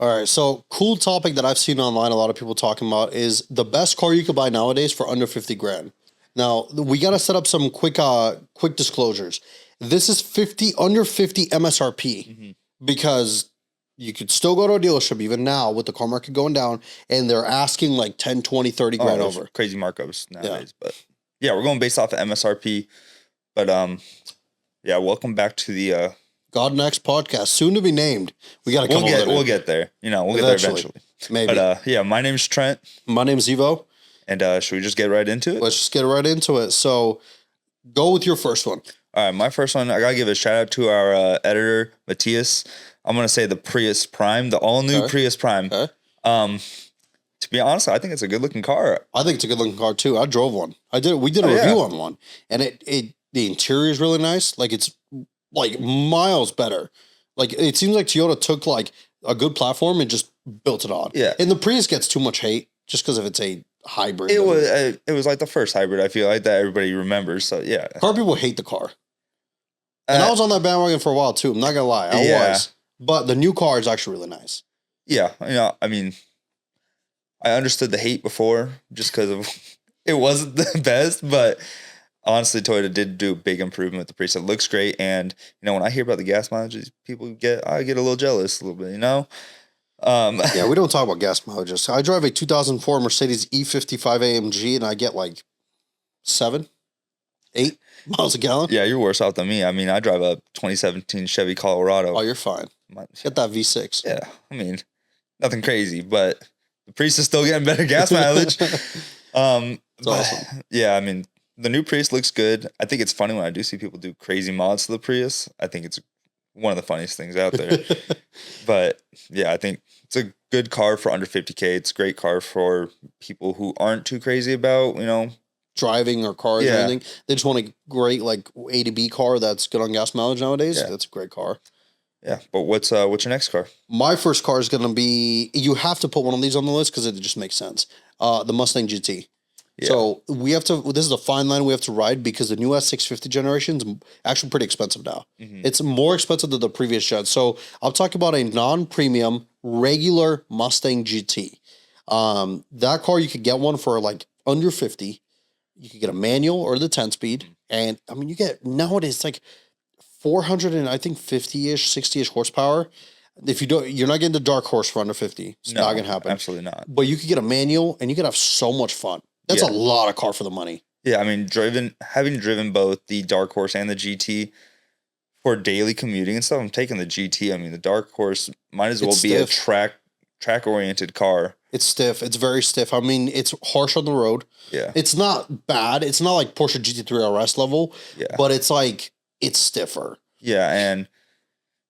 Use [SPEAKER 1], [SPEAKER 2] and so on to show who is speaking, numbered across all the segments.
[SPEAKER 1] All right, so cool topic that I've seen online, a lot of people talking about is the best car you could buy nowadays for under 50 grand. Now, we got to set up some quick disclosures. This is under 50 MSRP because you could still go to a dealership even now with the car market going down and they're asking like 10, 20, 30 grand over.
[SPEAKER 2] Crazy markups nowadays. Yeah. But yeah, we're going based off of MSRP. But yeah, welcome back to the
[SPEAKER 1] God Next podcast, soon to be named. We got to come
[SPEAKER 2] We'll get there. We'll get there eventually.
[SPEAKER 1] Maybe.
[SPEAKER 2] But yeah, my name's Trent.
[SPEAKER 1] My name's Ivo.
[SPEAKER 2] And should we just get right into it?
[SPEAKER 1] Let's just get right into it. So go with your first one.
[SPEAKER 2] All right, my first one, I got to give a shout out to our editor, Matthias. I'm going to say the Prius Prime, the all-new Prius Prime. Okay. To be honest, I think it's a good-looking car.
[SPEAKER 1] I think it's a good-looking car, too. I drove one. We did a review on one. And the interior is really nice. Like, it's like miles better. Like, it seems like Toyota took like a good platform and just built it on. Yeah. And the Prius gets too much hate just because of it's a hybrid.
[SPEAKER 2] It was like the first hybrid, I feel like, that everybody remembers. So, yeah.
[SPEAKER 1] Car people hate the car. And I was on that bandwagon for a while, too. I'm not going to lie. I was. But the new car is actually really nice.
[SPEAKER 2] Yeah. I mean, I understood the hate before just because of it wasn't the best. But honestly, Toyota did do a big improvement with the Prius. It looks great. And, when I hear about the gas mileage people I get a little jealous a little bit,
[SPEAKER 1] Yeah, we don't talk about gas mileages. I drive a 2004 Mercedes E55 AMG and I get like 7, 8 miles a gallon.
[SPEAKER 2] Yeah, you're worse off than me. I mean, I drive a 2017 Chevy Colorado.
[SPEAKER 1] Oh, you're fine. Get that V6.
[SPEAKER 2] Yeah, I mean, nothing crazy, but the Prius is still getting better gas mileage. Awesome. Yeah, I mean, the new Prius looks good. I think it's funny when I do see people do crazy mods to the Prius. I think it's one of the funniest things out there. But yeah, I think it's a good car for under 50K. It's a great car for people who aren't too crazy about,
[SPEAKER 1] driving or cars or anything. They just want a great like A to B car that's good on gas mileage nowadays. Yeah. That's a great car.
[SPEAKER 2] Yeah, but what's your next car?
[SPEAKER 1] My first car is going to be, you have to put one of these on the list because it just makes sense. The Mustang GT. Yeah. So this is a fine line we have to ride because the new S650 generation is actually pretty expensive now. Mm-hmm. It's more expensive than the previous gen. So I'll talk about a non-premium regular Mustang GT. That car, you could get one for like under 50. You could get a manual or the 10-speed. And I mean, you get nowadays like 400 and I think 50-ish, 60-ish horsepower. If you don't, you're not getting the dark horse for under 50. It's not going to happen.
[SPEAKER 2] Absolutely not.
[SPEAKER 1] But you could get a manual and you could have so much fun. That's a lot of car for the money.
[SPEAKER 2] Yeah, I mean, having driven both the dark horse and the GT for daily commuting and stuff, I'm taking the GT. I mean, the dark horse might as well be a track-oriented car.
[SPEAKER 1] It's stiff. It's very stiff. I mean, it's harsh on the road. Yeah. It's not bad. It's not like Porsche GT3 RS level. Yeah. But it's like, it's stiffer.
[SPEAKER 2] Yeah, and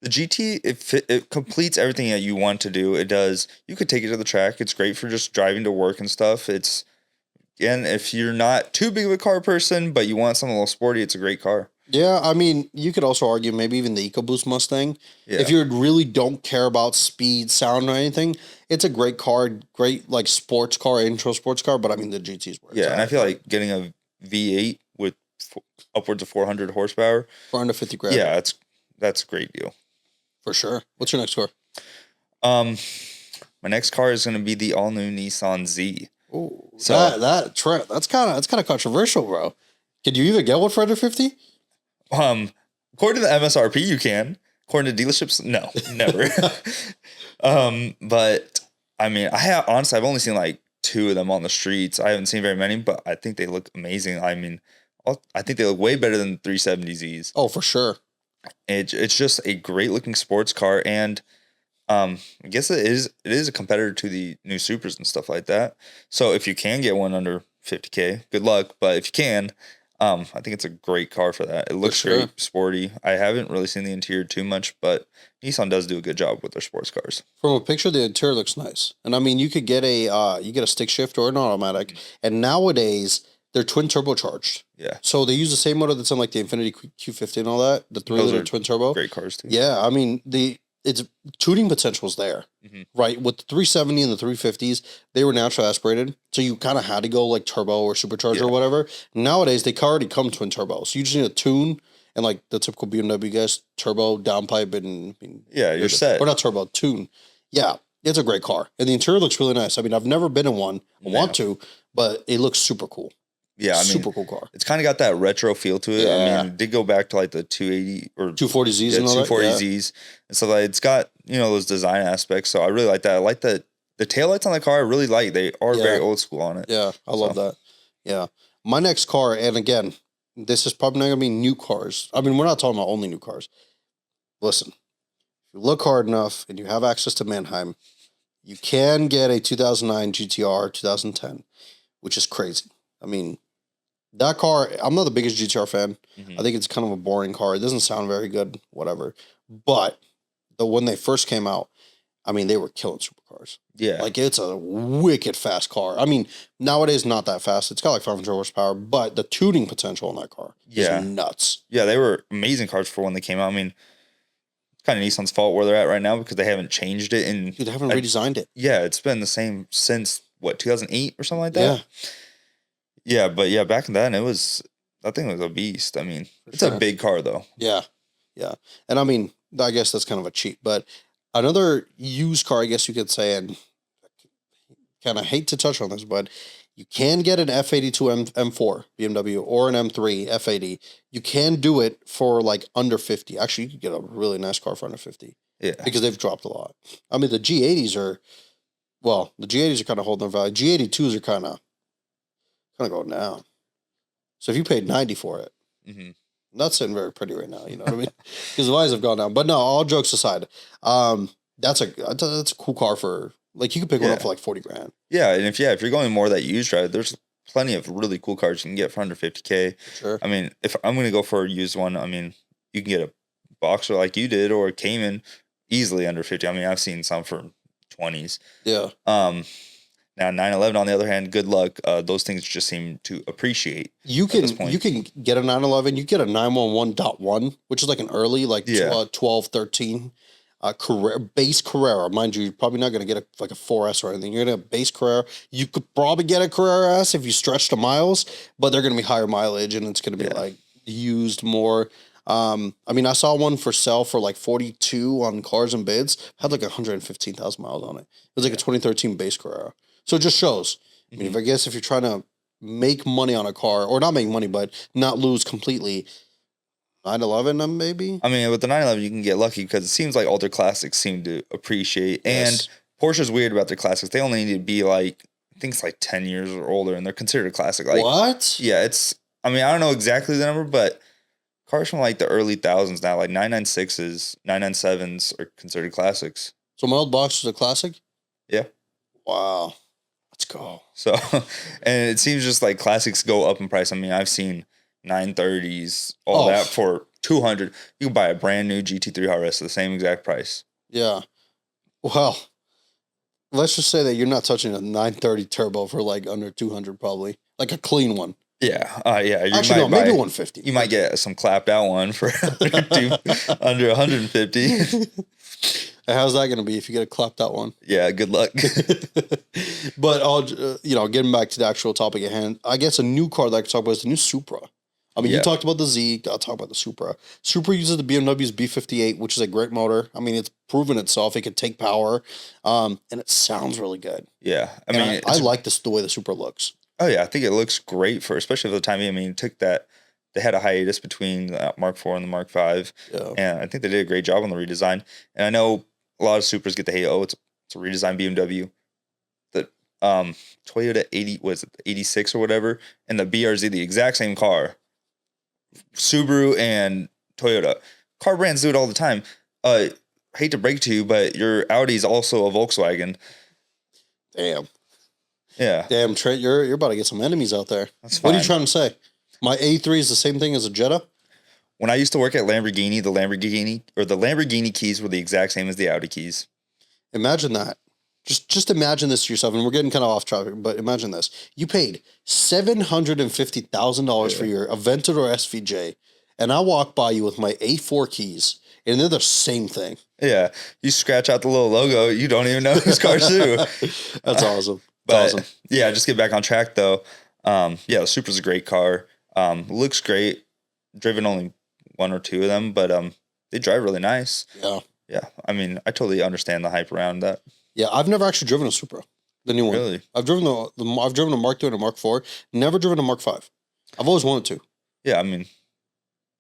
[SPEAKER 2] the GT, it completes everything that you want to do. It does. You could take it to the track. It's great for just driving to work and stuff. It's, again, if you're not too big of a car person, but you want something a little sporty, it's a great car.
[SPEAKER 1] Yeah, I mean, you could also argue maybe even the EcoBoost Mustang. Yeah. If you really don't care about speed, sound, or anything, it's a great car, great like sports car, intro sports car. But I mean, the GT's where it's
[SPEAKER 2] and I feel like getting a V8 with upwards of 400 horsepower
[SPEAKER 1] for under 50 grand.
[SPEAKER 2] Yeah, that's a great deal
[SPEAKER 1] for sure. What's your next car?
[SPEAKER 2] My next car is going to be the all new Nissan Z.
[SPEAKER 1] Oh, so that's kind of controversial, bro. Could you even get one for under 50?
[SPEAKER 2] According to the MSRP, you can. According to dealerships, no, never. But I mean, I've only seen like 2 of them on the streets. I haven't seen very many, but I think they look amazing. I mean, I think they look way better than 370Zs.
[SPEAKER 1] Oh, for sure.
[SPEAKER 2] It's just a great looking sports car, and I guess it is a competitor to the new Supras and stuff like that. So if you can get one under 50K, good luck. But if you can, I think it's a great car for that. It looks great, sporty. I haven't really seen the interior too much, but Nissan does do a good job with their sports cars.
[SPEAKER 1] From a picture, the interior looks nice. And I mean, you could get a stick shift or an automatic. And nowadays, they're twin turbocharged. Yeah. So they use the same motor that's in like the Infiniti Q50 and all that. The 3-liter twin turbo.
[SPEAKER 2] Great cars too.
[SPEAKER 1] Yeah. I mean, its tuning potential is there, right? With the 370 and the 350s, they were naturally aspirated. So you kind of had to go like turbo or supercharger or whatever. Nowadays, they already come twin turbo. So you just need a tune and like the typical BMW guys, turbo, downpipe, and
[SPEAKER 2] you're set.
[SPEAKER 1] Or not turbo, tune. Yeah. It's a great car. And the interior looks really nice. I mean, I've never been in one. I want to, but it looks super cool.
[SPEAKER 2] Yeah, I mean,
[SPEAKER 1] super cool car.
[SPEAKER 2] It's kind of got that retro feel to it.
[SPEAKER 1] Yeah.
[SPEAKER 2] I mean, it did go back to like the 280 or
[SPEAKER 1] 240Zs and all that.
[SPEAKER 2] 240Zs. And so like, it's got, those design aspects. So I really like that. I like the taillights on the car. I really like. They are very old school on it.
[SPEAKER 1] Yeah, I love that. Yeah. My next car, and again, this is probably not going to be new cars. I mean, we're not talking about only new cars. Listen, if you look hard enough and you have access to Mannheim, you can get a 2009 GTR 2010, which is crazy. I mean, that car, I'm not the biggest GTR fan. I think it's kind of a boring car. It doesn't sound very good, whatever. But when they first came out, I mean, they were killing supercars.
[SPEAKER 2] Yeah.
[SPEAKER 1] Like, it's a wicked fast car. I mean, nowadays, not that fast. It's got like 500 horsepower, but the tuning potential in that car is nuts.
[SPEAKER 2] Yeah, they were amazing cars for when they came out. I mean, it's kind of Nissan's fault where they're at right now because they haven't changed it.
[SPEAKER 1] Dude, they haven't redesigned it.
[SPEAKER 2] Yeah, it's been the same since, 2008 or something like that? Yeah, but yeah, back then, that thing was a beast. I mean, it's a big car, though.
[SPEAKER 1] Yeah, yeah. And I mean, I guess that's kind of a cheat, but another used car, I guess you could say, and kind of hate to touch on this, but you can get an F82 M4 BMW or an M3 F80. You can do it for like under 50. Actually, you could get a really nice car for under 50.
[SPEAKER 2] Yeah.
[SPEAKER 1] Because they've dropped a lot. I mean, the G80s are kind of holding their value. G82s are kind of going down. So if you paid 90 for it, not sitting very pretty right now, you know what I mean? Because the values have gone down. But no, all jokes aside, that's a cool car for, like, you can pick one up for like 40 grand.
[SPEAKER 2] Yeah, and if you're going more that used drive, there's plenty of really cool cars you can get for under 50K.
[SPEAKER 1] Sure.
[SPEAKER 2] I mean, if I'm going to go for a used one, I mean, you can get a Boxer like you did or a Cayman easily under 50. I mean, I've seen some for 20s.
[SPEAKER 1] Yeah.
[SPEAKER 2] Now 911 on the other hand, good luck. Those things just seem to appreciate.
[SPEAKER 1] You can get a 911. You get a 911.1, which is like an early 12, 13 base Carrera. Mind you, you're probably not going to get a 4S or anything. You're going to get a base Carrera. You could probably get a Carrera S if you stretch the miles, but they're going to be higher mileage and it's going to be like used more. I mean, I saw one for sale for like 42 on Cars and Bids. Had like 115,000 miles on it. It was like a 2013 base Carrera. So it just shows. I mean, if you're trying to make money on a car, or not make money, but not lose completely, 911 maybe?
[SPEAKER 2] I mean, with the 911, you can get lucky because it seems like all their classics seem to appreciate. Yes. And Porsche's weird about their classics. They only need to be like, I think it's like 10 years or older, and they're considered a classic. Like,
[SPEAKER 1] what?
[SPEAKER 2] Yeah, I mean, I don't know exactly the number, but cars from like the early thousands now, like 996s, 997s are considered classics.
[SPEAKER 1] So my old Boxer's a classic?
[SPEAKER 2] Yeah.
[SPEAKER 1] Wow. Let's go.
[SPEAKER 2] So, and it seems just like classics go up in price. I mean, I've seen 930s, all that for 200. You can buy a brand new GT3 RS at the same exact price.
[SPEAKER 1] Yeah. Well, let's just say that you're not touching a 930 turbo for like under 200 probably. Like a clean one.
[SPEAKER 2] Yeah. You
[SPEAKER 1] actually, no, maybe 150.
[SPEAKER 2] You might get some clapped out one for under 150.
[SPEAKER 1] How's that going to be if you get a clapped out one?
[SPEAKER 2] Yeah, good luck.
[SPEAKER 1] But getting back to the actual topic at hand, I guess a new car that I could talk about is the new Supra. I mean, you talked about the Z. I'll talk about the Supra. Supra uses the BMW's B58, which is a great motor. I mean, it's proven itself. It can take power, and it sounds really good.
[SPEAKER 2] Yeah,
[SPEAKER 1] I like the way the Supra looks.
[SPEAKER 2] Oh yeah, I think it looks great especially for the time. I mean, they had a hiatus between the Mark IV and the Mark V, and I think they did a great job on the redesign. And I know a lot of Supras get the hate. Oh, it's a redesigned BMW. The Toyota 86 or whatever, and the BRZ, the exact same car. Subaru and Toyota. Car brands do it all the time. Hate to break it to you, but your Audi is also a Volkswagen.
[SPEAKER 1] Damn.
[SPEAKER 2] Yeah.
[SPEAKER 1] Damn, Trent, you're about to get some enemies out there.
[SPEAKER 2] That's fine.
[SPEAKER 1] What are you trying to say? My A3 is the same thing as a Jetta?
[SPEAKER 2] When I used to work at Lamborghini, the Lamborghini keys were the exact same as the Audi keys.
[SPEAKER 1] Imagine that. Just imagine this to yourself, and we're getting kind of off topic, but imagine this. You paid $750,000 for your Aventador SVJ, and I walk by you with my A4 keys, and they're the same thing.
[SPEAKER 2] Yeah. You scratch out the little logo, you don't even know whose car too.
[SPEAKER 1] That's awesome.
[SPEAKER 2] But awesome. Yeah, just get back on track though. The Supra's a great car. Looks great. Driven only one or two of them, but they drive really nice.
[SPEAKER 1] Yeah.
[SPEAKER 2] Yeah. I mean, I totally understand the hype around that.
[SPEAKER 1] Yeah, I've never actually driven a Supra, the new one.
[SPEAKER 2] Really?
[SPEAKER 1] I've driven I've driven a Mark II and a Mark IV. Never driven a Mark V. I've always wanted to.
[SPEAKER 2] Yeah, I mean,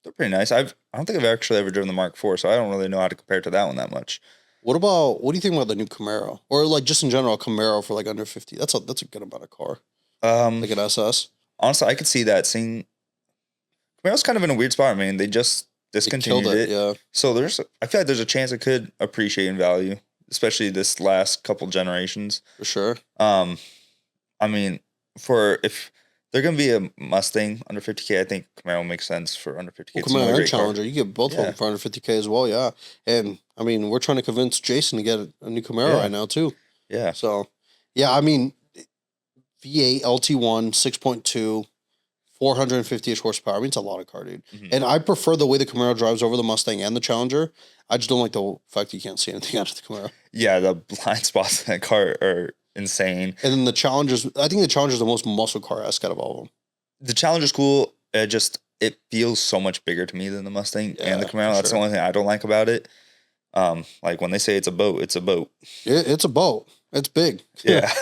[SPEAKER 2] they're pretty nice. I don't think I've actually ever driven the Mark IV, so I don't really know how to compare to that one that much.
[SPEAKER 1] What do you think about the new Camaro, or like just in general, a Camaro for like under 50? That's a good amount of car. Like an SS.
[SPEAKER 2] Honestly, I could see that. Seeing Camaro's kind of in a weird spot. I mean, they just discontinued it.
[SPEAKER 1] Yeah.
[SPEAKER 2] So I feel like there's a chance it could appreciate in value, especially this last couple generations.
[SPEAKER 1] For sure.
[SPEAKER 2] I mean, if they're gonna be a Mustang under 50K, I think Camaro makes sense for under 50K.
[SPEAKER 1] Well, Camaro and Challenger, you get both of them for under 50K as well. Yeah, and I mean, we're trying to convince Jason to get a new Camaro right now too.
[SPEAKER 2] Yeah.
[SPEAKER 1] So, yeah, I mean, V8 LT1 6.2. 450-ish horsepower. I mean, it's a lot of car, dude. Mm-hmm. And I prefer the way the Camaro drives over the Mustang and the Challenger. I just don't like the fact that you can't see anything out of the Camaro.
[SPEAKER 2] Yeah, the blind spots in that car are insane.
[SPEAKER 1] And then the Challenger's, I think the Challenger's the most muscle car-esque out of all of them.
[SPEAKER 2] The Challenger's cool. It feels so much bigger to me than the Mustang and the Camaro. That's the only thing I don't like about it. Like when they say it's a boat, it's a boat.
[SPEAKER 1] It's a boat. It's big.
[SPEAKER 2] Yeah.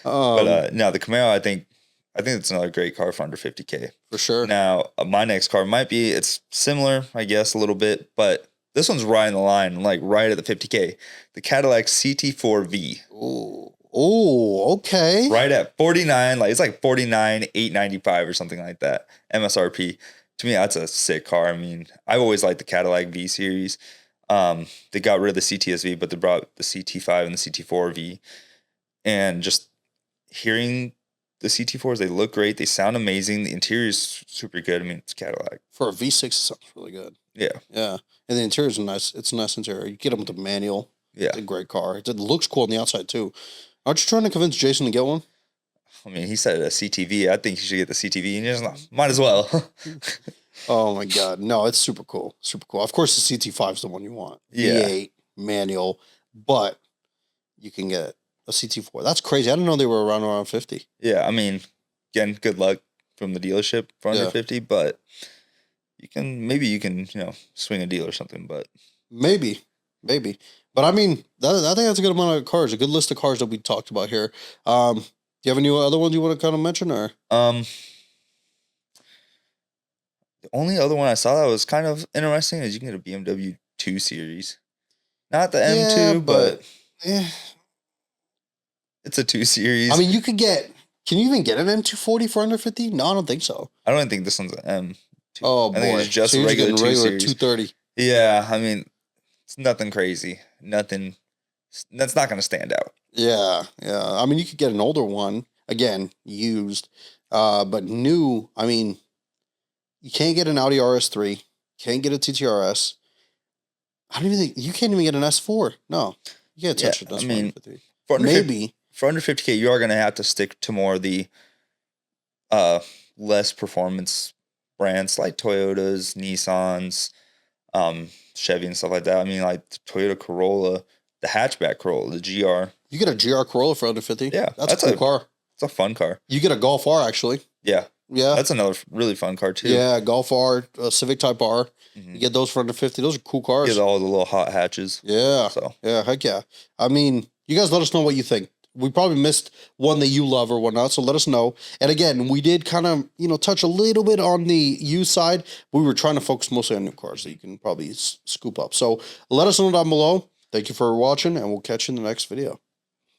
[SPEAKER 2] But no, the Camaro, I think it's another great car for under 50K.
[SPEAKER 1] For sure.
[SPEAKER 2] Now, my next car it's similar, I guess, a little bit, but this one's right in the line, like right at the 50K. The Cadillac CT4V.
[SPEAKER 1] Oh, okay.
[SPEAKER 2] Right at 49, like it's like 49,895 or something like that. MSRP. To me, that's a sick car. I mean, I've always liked the Cadillac V series. They got rid of the CTSV, but they brought the CT5 and the CT4V. And just hearing the CT4s, they look great. They sound amazing. The interior is super good. I mean, it's Cadillac.
[SPEAKER 1] For a V6, it sounds really good.
[SPEAKER 2] Yeah.
[SPEAKER 1] Yeah. And the interior is nice. It's a nice interior. You get them with the manual.
[SPEAKER 2] Yeah.
[SPEAKER 1] It's a great car. It looks cool on the outside, too. Aren't you trying to convince Jason to get one?
[SPEAKER 2] I mean, he said a CTV. I think you should get the CTV. And just might as well.
[SPEAKER 1] Oh, my God. No, it's super cool. Super cool. Of course, the CT5 is the one you want.
[SPEAKER 2] Yeah.
[SPEAKER 1] V8, manual. But you can get a CT4. That's crazy. I didn't know they were around 50.
[SPEAKER 2] Yeah, I mean, again, good luck from the dealership for under 50, but you can swing a deal or something, but
[SPEAKER 1] maybe. But I mean, I think that's a good amount of cars, a good list of cars that we talked about here. Do you have any other ones you want to kind of mention, or?
[SPEAKER 2] The only other one I saw that was kind of interesting is you can get a BMW 2 Series, not the M2, but it's a 2 Series.
[SPEAKER 1] I mean, can you even get an M240 for under 50? No, I don't think so.
[SPEAKER 2] I don't think this one's an M2.
[SPEAKER 1] Oh,
[SPEAKER 2] I think it's just a regular 2 Series.
[SPEAKER 1] 230.
[SPEAKER 2] Yeah, I mean, it's nothing crazy. Nothing. That's not going to stand out.
[SPEAKER 1] Yeah. I mean, you could get an older one, again, used, but new. I mean, you can't get an Audi RS3. Can't get a TTRS. I don't even think you can't even get an S4. No, you can't touch it.
[SPEAKER 2] I mean,
[SPEAKER 1] for
[SPEAKER 2] under 50K, you are going to have to stick to more of the less performance brands like Toyotas, Nissans, Chevy and stuff like that. I mean, like the Toyota Corolla, the hatchback Corolla, the GR.
[SPEAKER 1] You get a GR Corolla for under 50?
[SPEAKER 2] Yeah.
[SPEAKER 1] That's a cool car.
[SPEAKER 2] It's a fun car.
[SPEAKER 1] You get a Golf R, actually.
[SPEAKER 2] Yeah.
[SPEAKER 1] Yeah.
[SPEAKER 2] That's another really fun car, too.
[SPEAKER 1] Yeah, Golf R, Civic Type R. Mm-hmm. You get those for under 50. Those are cool cars.
[SPEAKER 2] You get all the little hot hatches.
[SPEAKER 1] Yeah.
[SPEAKER 2] So.
[SPEAKER 1] Yeah, heck yeah. I mean, you guys let us know what you think. We probably missed one that you love or whatnot, so let us know. And again, we did kind of, touch a little bit on the used side. We were trying to focus mostly on new cars that you can probably scoop up. So let us know down below. Thank you for watching, and we'll catch you in the next video.